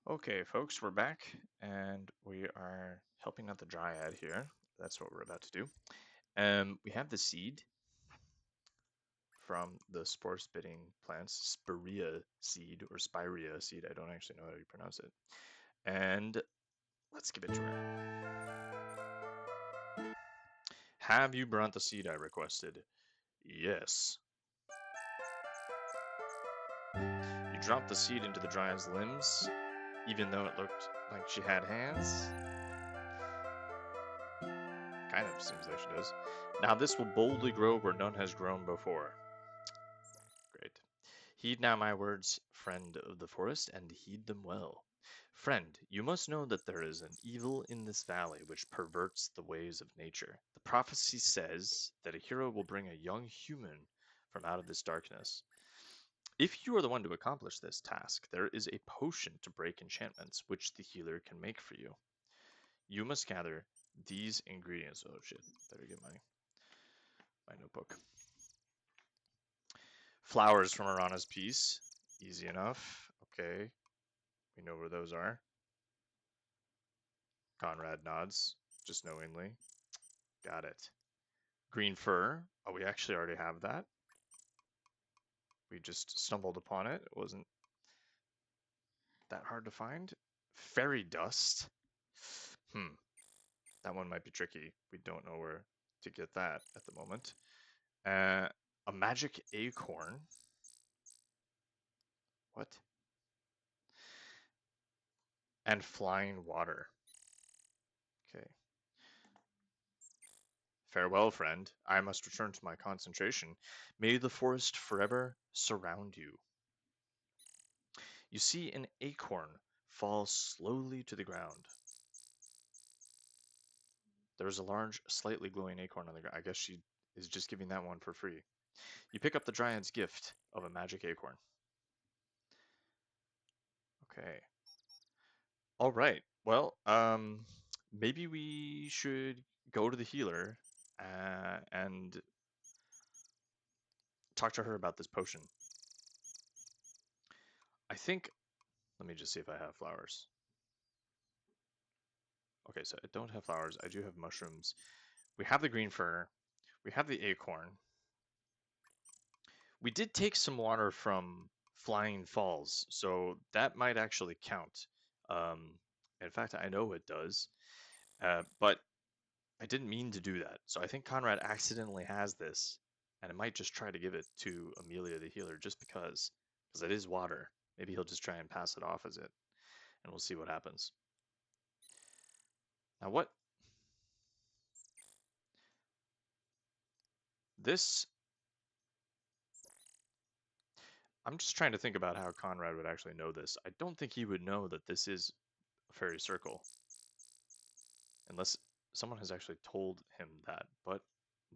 Okay, folks, we're back, and we are helping out the Dryad here. That's what we're about to do. We have the seed from the spore-spitting plants, spirea seed, or spirea seed. I don't actually know how you pronounce it. And let's give it to her. Have you brought the seed I requested? Yes. You dropped the seed into the Dryad's limbs, even though it looked like she had hands. Kind of seems like she does. Now this will boldly grow where none has grown before. Great. Heed now my words, friend of the forest, and heed them well. Friend, you must know that there is an evil in this valley which perverts the ways of nature. The prophecy says that a hero will bring a young human from out of this darkness. If you are the one to accomplish this task, there is a potion to break enchantments which the healer can make for you. You must gather these ingredients. Oh shit, better get my notebook. Flowers from Arana's piece. Easy enough. Okay, we know where those are. Conrad nods, just knowingly. Got it. Green fur. Oh, we actually already have that. We just stumbled upon it. It wasn't that hard to find. Fairy dust. That one might be tricky. We don't know where to get that at the moment. A magic acorn. What? And flying water. Okay. Farewell, friend. I must return to my concentration. May the forest forever surround you. You see an acorn fall slowly to the ground. There's a large, slightly glowing acorn on the ground. I guess she is just giving that one for free. You pick up the Dryad's gift of a magic acorn. Okay. All right. Well, maybe we should go to the healer and talk to her about this potion. I think. Let me just see if I have flowers. Okay, so I don't have flowers. I do have mushrooms. We have the green fir. We have the acorn. We did take some water from Flying Falls, so that might actually count. In fact, I know it does. But I didn't mean to do that. So I think Conrad accidentally has this, and I might just try to give it to Amelia the healer just because it is water. Maybe he'll just try and pass it off as it, and we'll see what happens. Now, what this I'm just trying to think about how Conrad would actually know this. I don't think he would know that this is a fairy circle, unless someone has actually told him that. But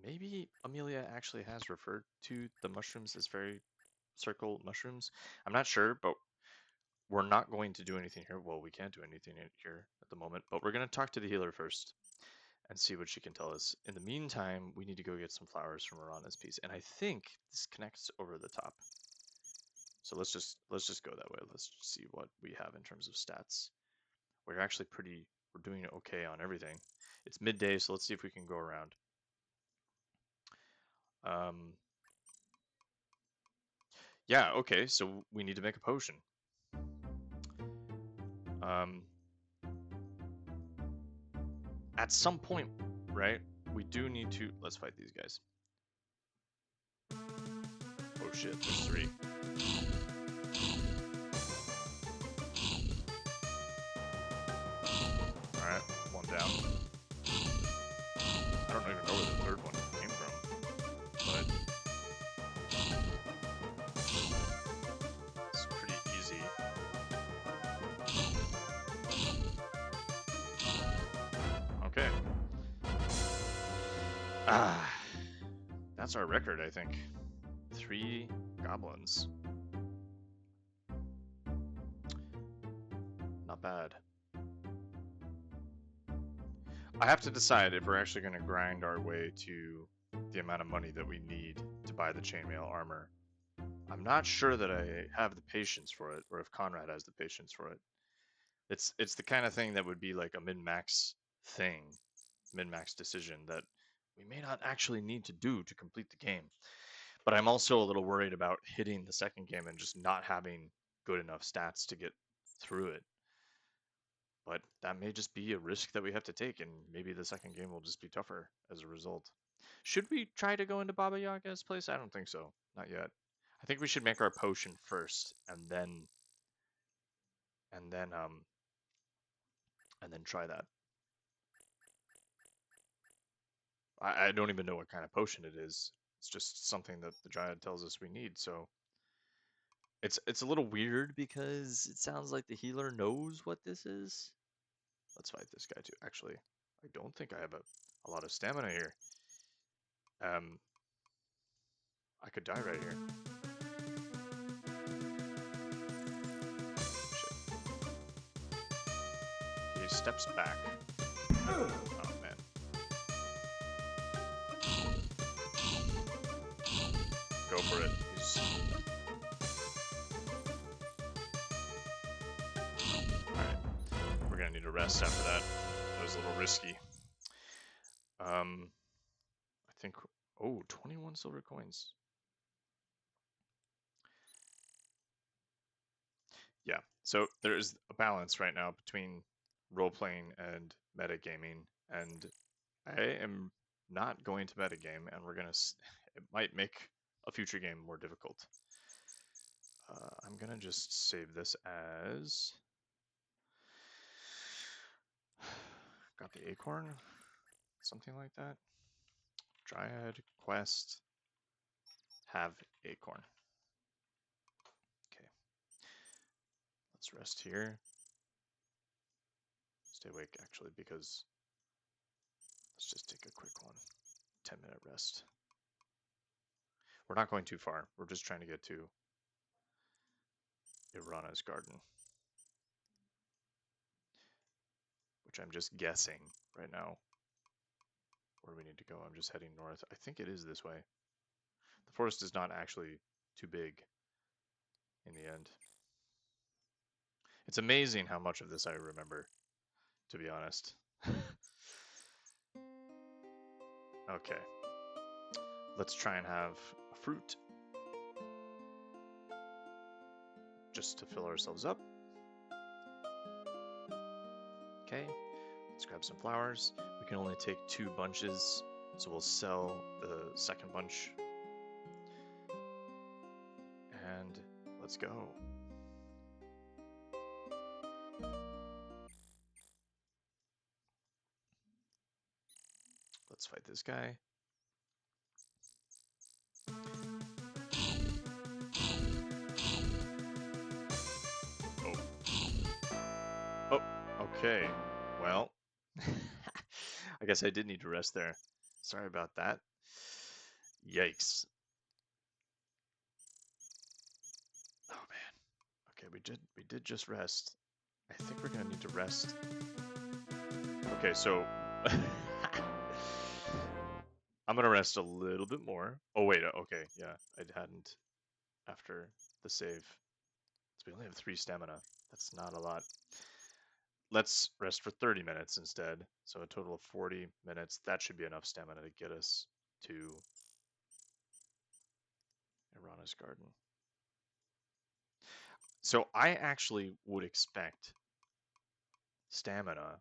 maybe Amelia actually has referred to the mushrooms as fairy circle mushrooms. I'm not sure, but we're not going to do anything here. Well, we can't do anything here at the moment, but we're going to talk to the healer first and see what she can tell us. In the meantime, we need to go get some flowers from Arana's piece, and I think this connects over the top. So let's just go that way. Let's see what we have in terms of stats. We're actually we're doing okay on everything. It's midday, so let's see if we can go around. Yeah, okay, so we need to make a potion. At some point, right, we do need to, let's fight these guys. Oh shit, there's 3. Alright, 1 down. I don't even know where the 3rd one came from, but it's pretty easy. Okay. That's our record, I think. 3 goblins. Not bad. I have to decide if we're actually going to grind our way to the amount of money that we need to buy the chainmail armor. I'm not sure that I have the patience for it, or if Conrad has the patience for it. It's the kind of thing that would be like a min-max thing, min-max decision that we may not actually need to do to complete the game. But I'm also a little worried about hitting the second game and just not having good enough stats to get through it. But that may just be a risk that we have to take, and maybe the second game will just be tougher as a result. Should we try to go into Baba Yaga's place? I don't think so. Not yet. I think we should make our potion first, and then um and then try that. I don't even know what kind of potion it is. It's just something that the Dryad tells us we need. So it's a little weird because it sounds like the healer knows what this is. Let's fight this guy too. Actually, I don't think I have a lot of stamina here. I could die right here. Shit. He steps back. Oh man. Go for it. Alright. We're gonna need a rest after that. That was a little risky. I think... Oh, 21 silver coins. Yeah, so there is a balance right now between role-playing and metagaming, and I am not going to metagame, and we're gonna... It might make a future game more difficult. I'm gonna just save this as... Got the acorn? Something like that? Dryad, quest, have acorn. Okay. Let's rest here. Stay awake, actually, because... Let's just take a quick one. 10-minute rest. We're not going too far. We're just trying to get to Irana's garden, which I'm just guessing right now where we need to go. I'm just heading north. I think it is this way. The forest is not actually too big in the end. It's amazing how much of this I remember, to be honest. Okay. Let's try and have a fruit just to fill ourselves up. Okay, let's grab some flowers. We can only take 2 bunches, so we'll sell the second bunch. And let's go. Let's fight this guy. Oh. Oh, okay. Well, I guess I did need to rest there. Sorry about that. Yikes. Oh man. Okay, we did just rest. I think we're gonna need to rest. Okay, so I'm gonna rest a little bit more. Oh wait, okay, yeah, I hadn't after the save. So we only have 3 stamina. That's not a lot. Let's rest for 30 minutes instead. So a total of 40 minutes. That should be enough stamina to get us to Irana's garden. So I actually would expect stamina,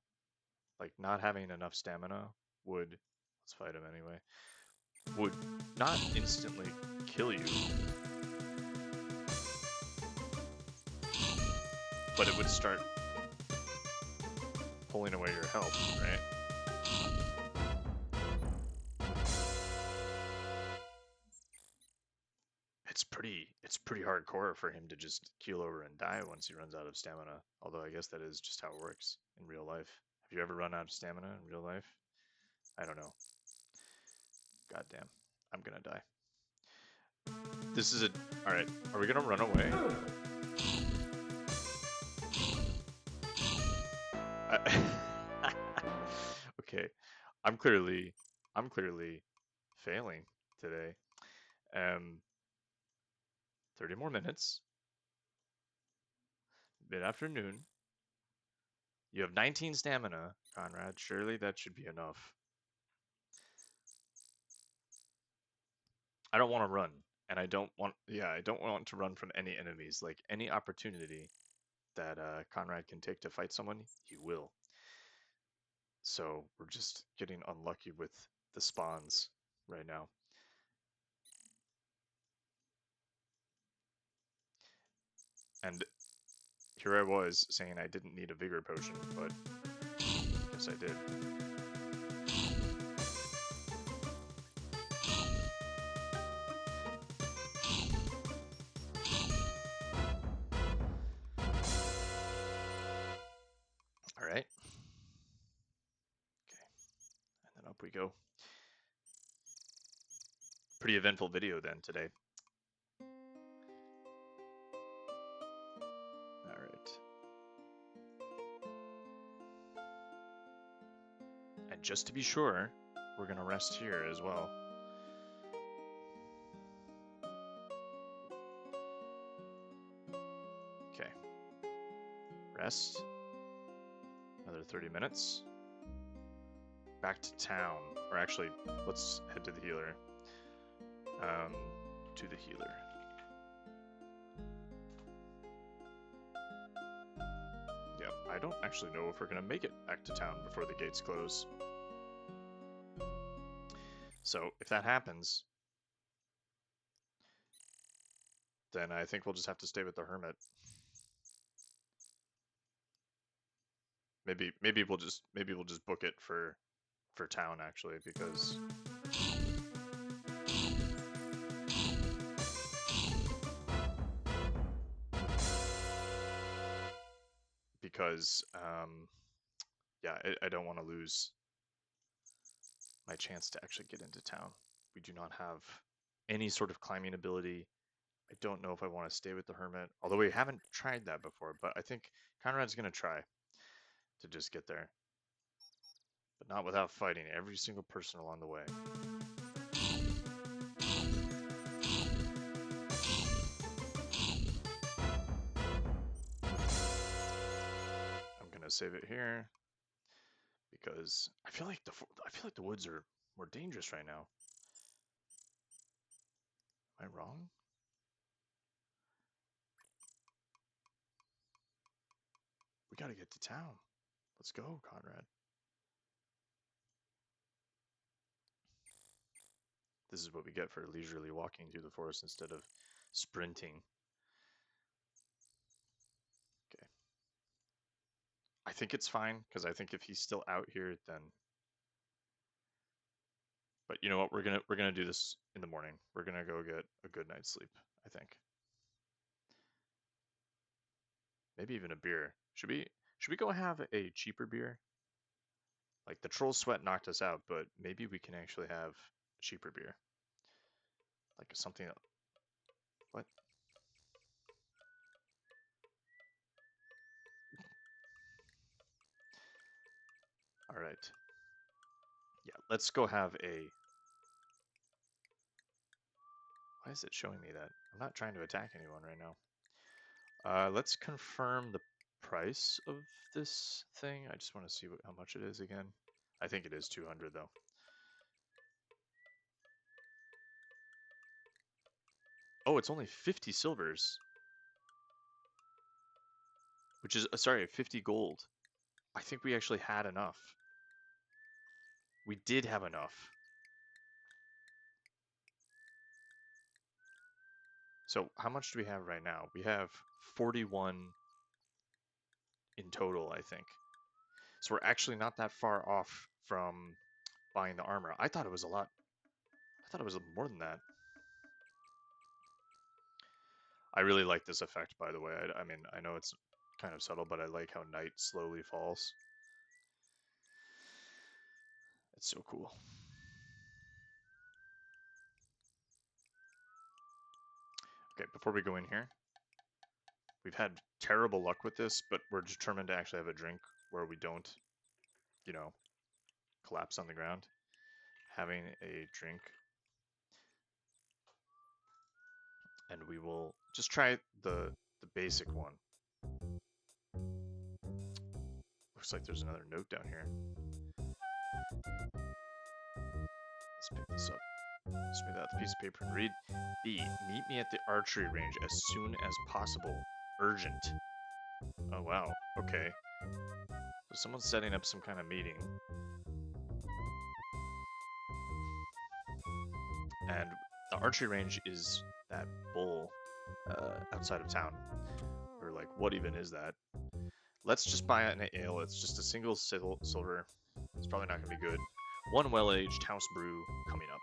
like not having enough stamina would, let's fight him anyway, would not instantly kill you, but it would start pulling away your health, right? It's pretty hardcore for him to just keel over and die once he runs out of stamina. Although I guess that is just how it works in real life. Have you ever run out of stamina in real life? I don't know. Goddamn. I'm gonna die. This is a... Alright, are we gonna run away? Okay. I'm clearly failing today. 30 more minutes. Mid-afternoon. You have 19 stamina, Conrad. Surely that should be enough. I don't want to run, and I don't want to run from any enemies. Like any opportunity that Conrad can take to fight someone, he will. So we're just getting unlucky with the spawns right now. And here I was saying I didn't need a vigor potion, but I guess I did. All right. Okay. And then up we go. Pretty eventful video then today. All right. And just to be sure, we're going to rest here as well. Okay. Rest. Another 30 minutes. Back to town. Or actually, let's head to the healer. To the healer. Yep, I don't actually know if we're going to make it back to town before the gates close. So if that happens, then I think we'll just have to stay with the hermit. Maybe we'll just book it for town actually, because yeah, I don't want to lose my chance to actually get into town. We do not have any sort of climbing ability. I don't know if I want to stay with the hermit, although we haven't tried that before, but I think Conrad's going to try to just get there. But not without fighting every single person along the way. I'm going to save it here because I feel like the woods are more dangerous right now. Am I wrong? We got to get to town. Let's go, Conrad. This is what we get for leisurely walking through the forest instead of sprinting. Okay. I think it's fine, because I think if he's still out here, then... But you know what? We're gonna do this in the morning. We're gonna go get a good night's sleep, I think. Maybe even a beer. Should we go have a cheaper beer? Like the troll sweat knocked us out, but maybe we can actually have a cheaper beer. Like something... What? All right. Yeah, let's go have a... Why is it showing me that? I'm not trying to attack anyone right now. Let's confirm the price of this thing. I just want to see how much it is again. I think it is 200 though. Oh, it's only 50 silvers. Which is, sorry, 50 gold. I think we actually had enough. We did have enough. So how much do we have right now? We have 41 in total, I think. So we're actually not that far off from buying the armor. I thought it was a lot. I thought it was more than that. I really like this effect, by the way. I mean, I know it's kind of subtle, but I like how night slowly falls. It's so cool. Okay, before we go in here, we've had terrible luck with this, but we're determined to actually have a drink where we don't, you know, collapse on the ground. Having a drink. And we will just try the basic one. looks like there's another note down here. Let's pick this up. Smooth out the piece of paper and read. B. Meet me at the archery range as soon as possible. Urgent. Oh, wow. Okay. So someone's setting up some kind of meeting. And the archery range is that bowl outside of town. Or like, what even is that? Let's just buy an ale. It's just a single silver. It's probably not going to be good. One well-aged house brew coming up.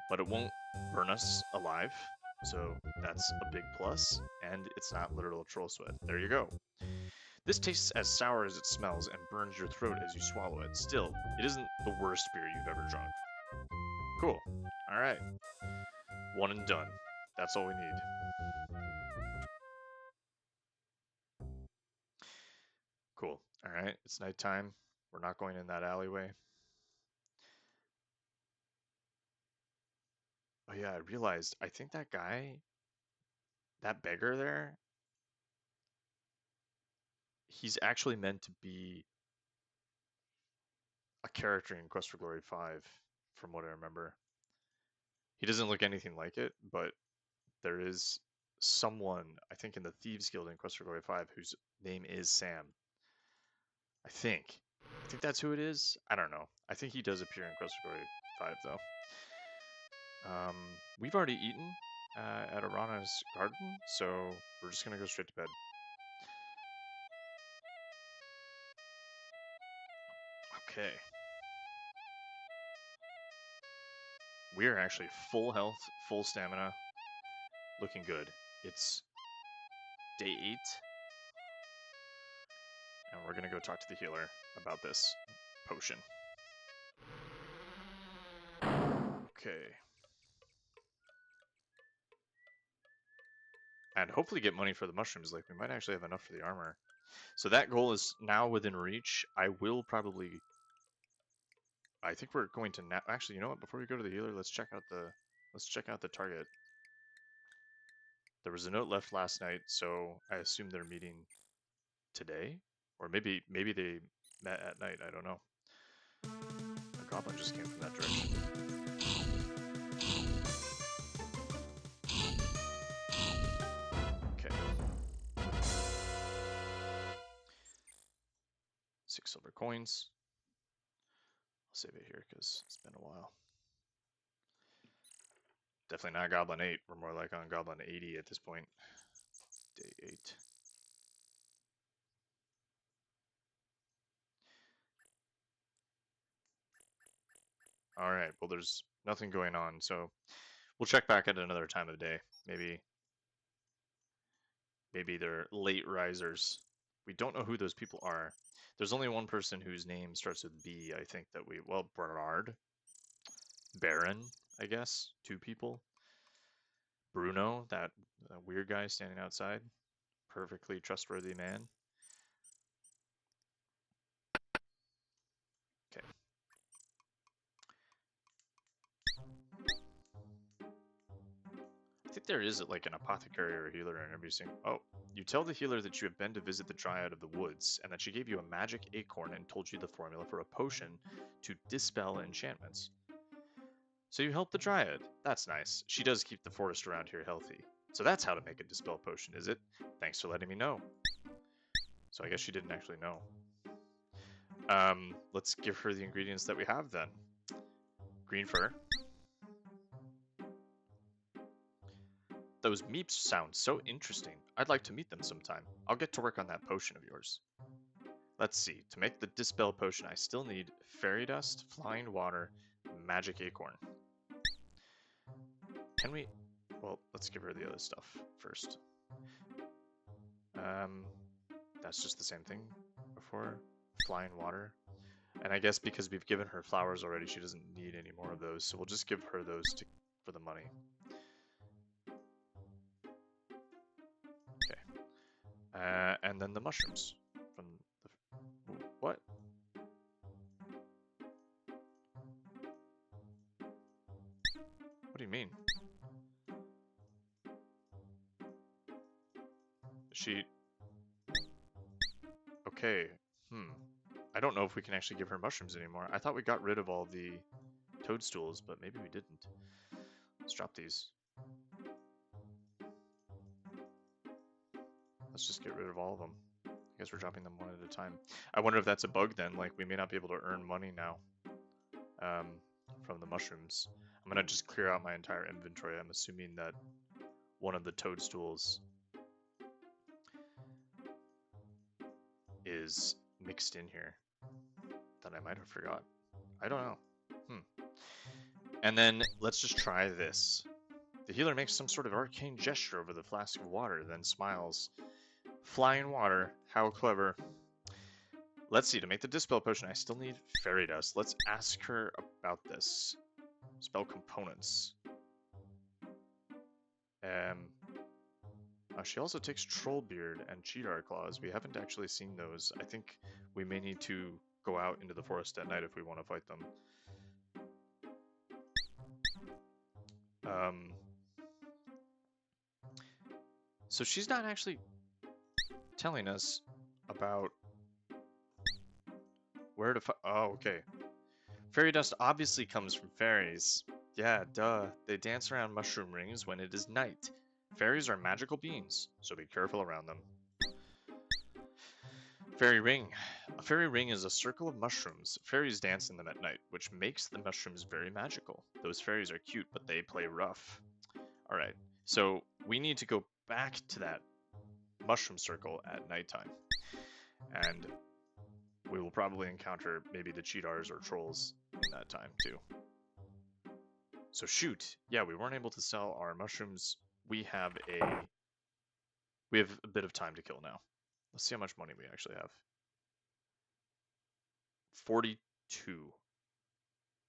But it won't burn us alive, so that's a big plus, and it's not literal troll sweat. There you go. This tastes as sour as it smells and burns your throat as you swallow it. Still, it isn't the worst beer you've ever drunk. Cool. Alright. One and done. That's all we need. Cool. Alright, it's nighttime. We're not going in that alleyway. Oh yeah, I realized, I think that guy, that beggar there, he's actually meant to be a character in Quest for Glory 5, from what I remember. He doesn't look anything like it, but there is someone, I think, in the Thieves Guild in Quest for Glory 5 whose name is Sam. I think. I think that's who it is. I don't know. I think he does appear in Quest for Glory 5, though. We've already eaten at Arana's garden, so we're just going to go straight to bed. Okay. We are actually full health, full stamina, looking good. It's day 8, and we're going to go talk to the healer about this potion. Okay. And hopefully get money for the mushrooms. Like, we might actually have enough for the armor. So that goal is now within reach. I will probably... I think we're going to... Actually, you know what? Before we go to the healer, let's check out the target. There was a note left last night, so I assume they're meeting today? Or maybe they met at night. I don't know. A goblin just came from that direction. Okay. 6 silver coins. I'll save it here because it's been a while. Definitely not Goblin 8. We're more like on Goblin 80 at this point. Day 8. Alright, well there's nothing going on, so we'll check back at another time of the day. Maybe they're late risers. We don't know who those people are. There's only one person whose name starts with B, I think that well, Bernard. Baron, I guess. 2 people. Bruno, that weird guy standing outside. Perfectly trustworthy man. Okay. I think there is like an apothecary or a healer in every single... Oh, you tell the healer that you have been to visit the Dryad of the Woods, and that she gave you a magic acorn and told you the formula for a potion to dispel enchantments. So you help the Dryad. That's nice. She does keep the forest around here healthy. So that's how to make a dispel potion, is it? Thanks for letting me know. So I guess she didn't actually know. Let's give her the ingredients that we have then. Green fir. Those meeps sound so interesting. I'd like to meet them sometime. I'll get to work on that potion of yours. Let's see. To make the dispel potion, I still need fairy dust, flying water, magic acorn. Can we... Well, let's give her the other stuff first. That's just the same thing before. Flying water. And I guess because we've given her flowers already, she doesn't need any more of those. So we'll just give her those for the money. Okay. And then the mushrooms from the... What? What do you mean? She... Okay. I don't know if we can actually give her mushrooms anymore. I thought we got rid of all the toadstools, but maybe we didn't. Let's drop these. Let's just get rid of all of them. I guess we're dropping them one at a time. I wonder if that's a bug then. Like, we may not be able to earn money now from the mushrooms. I'm going to just clear out my entire inventory. I'm assuming that one of the toadstools is mixed in here that I might have forgot. I don't know. And then let's just try this. The healer makes some sort of arcane gesture over the flask of water, then smiles. Flying water, how clever. Let's see, to make the dispel potion, I still need fairy dust. Let's ask her about this. Spell components. She also takes troll beard and cheetah claws. We haven't actually seen those. I think we may need to go out into the forest at night if we want to fight them. So she's not actually telling us about where to find. Oh, okay. Fairy dust obviously comes from fairies. Yeah, duh. They dance around mushroom rings when it is night. Fairies are magical beings, so be careful around them. Fairy ring. A fairy ring is a circle of mushrooms. Fairies dance in them at night, which makes the mushrooms very magical. Those fairies are cute, but they play rough. Alright, so we need to go back to that mushroom circle at nighttime. And we will probably encounter maybe the cheetahs or trolls in that time too. So shoot, yeah, we weren't able to sell our mushrooms. We have a bit of time to kill now. Let's see how much money we actually have. 42.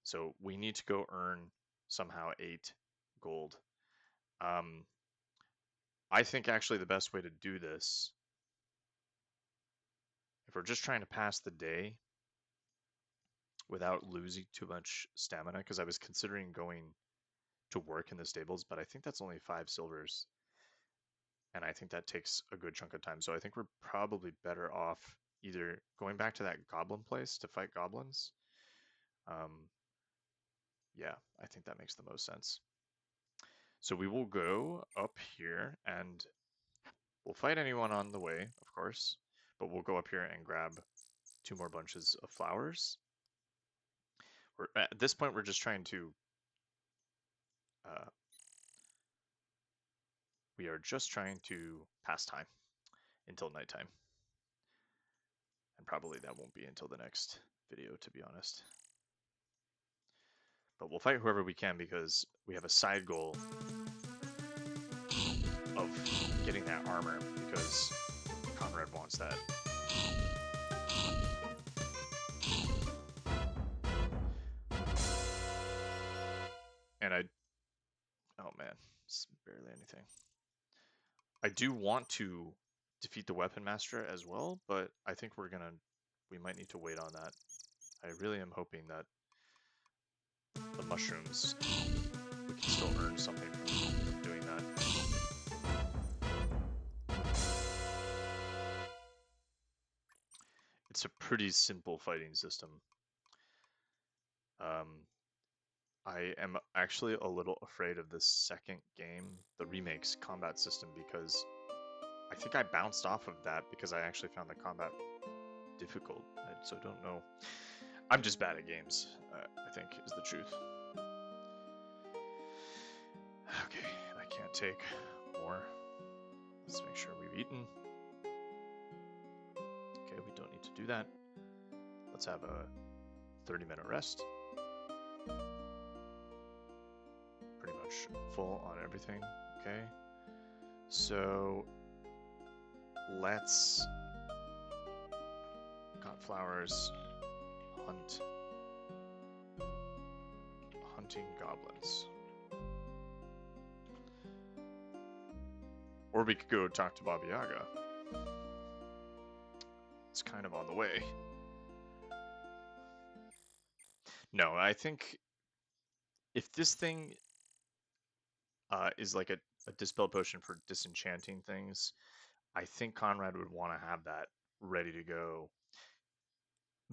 So we need to go earn somehow 8 gold. I think actually the best way to do this, if we're just trying to pass the day without losing too much stamina, because I was considering going to work in the stables, but I think that's only 5 silvers. And I think that takes a good chunk of time. So I think we're probably better off either going back to that goblin place to fight goblins. Yeah, I think that makes the most sense. So we will go up here and we'll fight anyone on the way, of course, but we'll go up here and grab 2 more bunches of flowers. At this point, we're just trying to we are just trying to pass time until nighttime. And probably that won't be until the next video, to be honest. But we'll fight whoever we can because we have a side goal of getting that armor because Conrad wants that. And oh man, it's barely anything. I do want to defeat the weapon master as well, but I think we might need to wait on that. I really am hoping that the mushrooms, we can still earn something from doing that. It's a pretty simple fighting system. I am actually a little afraid of the second game, the remake's combat system, because I think I bounced off of that because I actually found the combat difficult. So I don't know. I'm just bad at games, I think is the truth. Okay, I can't take more. Let's make sure we've eaten. Okay, we don't need to do that. Let's have a 30-minute rest. Pretty much full on everything. Okay, so let's got flowers. Hunting goblins. Or we could go talk to Baba Yaga. It's kind of on the way. No, I think if this thing is like a dispel potion for disenchanting things, I think Conrad would want to have that ready to go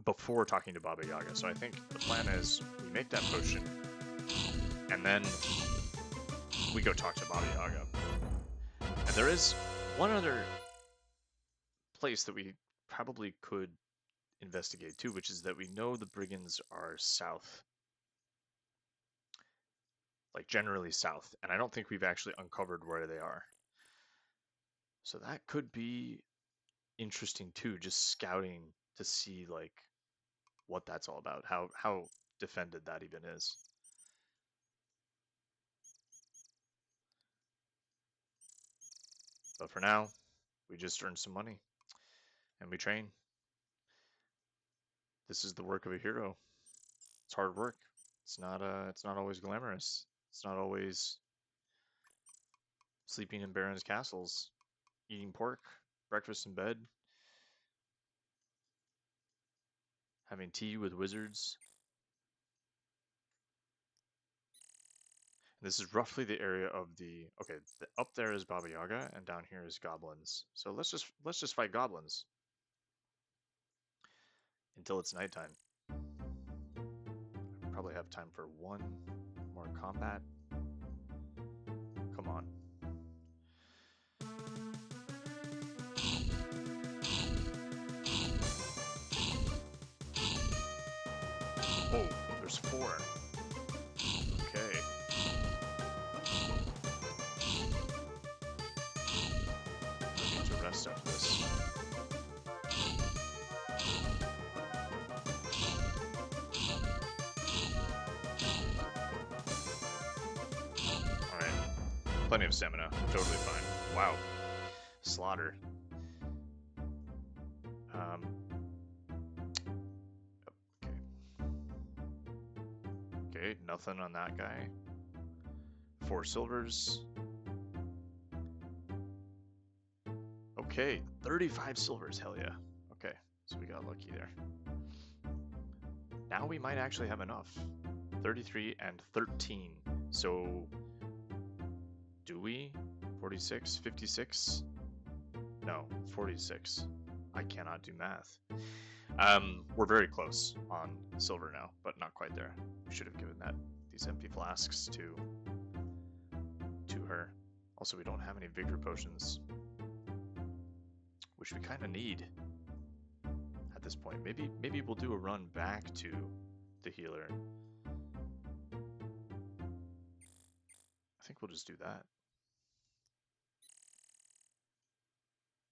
before talking to Baba Yaga. So I think the plan is we make that potion, and then we go talk to Baba Yaga. And there is one other place that we probably could investigate too, which is that we know the brigands are south, like generally south, and I don't think we've actually uncovered where they are. So that could be interesting too, just scouting to see like what that's all about, how defended that even is. But for now, we just earn some money and we train. This is the work of a hero. It's hard work. It's not always glamorous. It's not always sleeping in barons' castles, eating pork, breakfast in bed, having tea with wizards. And this is roughly the area of the up there is Baba Yaga and down here is goblins. So let's just fight goblins until it's nighttime. Probably have time for one more combat. Come on. Oh, there's 4. Okay. I need to rest after this. Alright. Plenty of stamina. Totally fine. Wow. Slaughter. Okay. Okay, nothing on that guy. 4 silvers. Okay, 35 silvers, hell yeah. Okay, so we got lucky there. Now we might actually have enough. 33 and 13. So, do we? 46, 56? No, 46. I cannot do math. We're very close on silver now, but not quite there. We should have given these empty flasks to her. Also, we don't have any vigor potions, which we kind of need at this point. Maybe we'll do a run back to the healer. I think we'll just do that.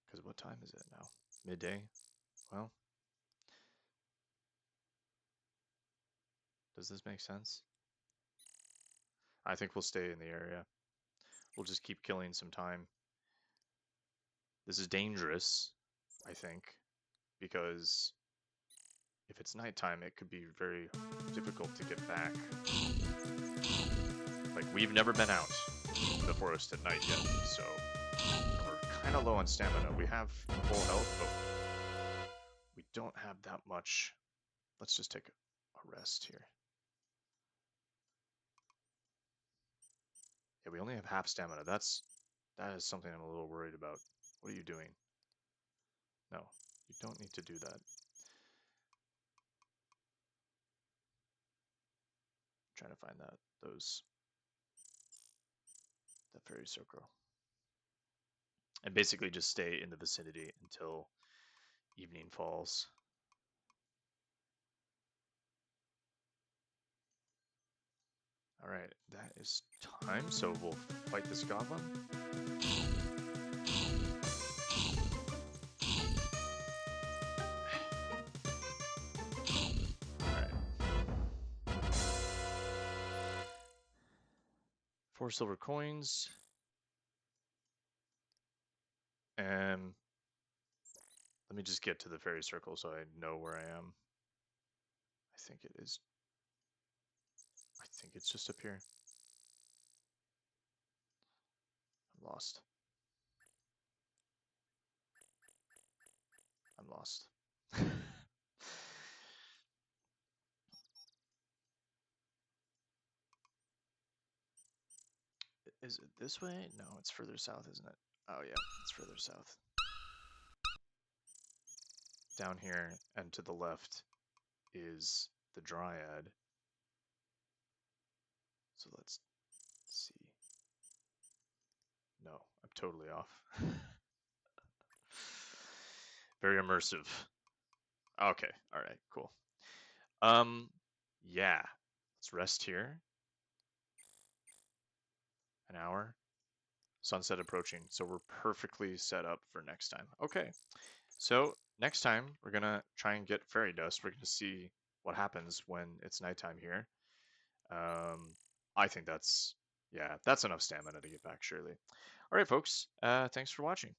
Because what time is it now? Midday? Well, does this make sense? I think we'll stay in the area. We'll just keep killing some time. This is dangerous, I think, because if it's nighttime, it could be very difficult to get back. Like, we've never been out in the forest at night yet, so we're kind of low on stamina. We have full health, but we don't have that much. Let's just take a rest here. Yeah, we only have half stamina. That is something I'm a little worried about. What are you doing? No, you don't need to do that. I'm trying to find that fairy circle. And basically just stay in the vicinity until evening falls. Alright, that is time, so we'll fight this goblin. Alright. 4 silver coins. And let me just get to the fairy circle so I know where I am. I think it's just up here. I'm lost. I'm lost. Is it this way? No, it's further south, isn't it? Oh yeah, it's further south. down here, and to the left is the Dryad. So let's see. No, I'm totally off. Very immersive. Okay, all right, cool. Yeah, let's rest here. An hour. Sunset approaching, so we're perfectly set up for next time. Okay, so next time we're gonna try and get fairy dust. We're gonna see what happens when it's nighttime here. I think that's, yeah, that's enough stamina to get back, surely. All right, folks, thanks for watching.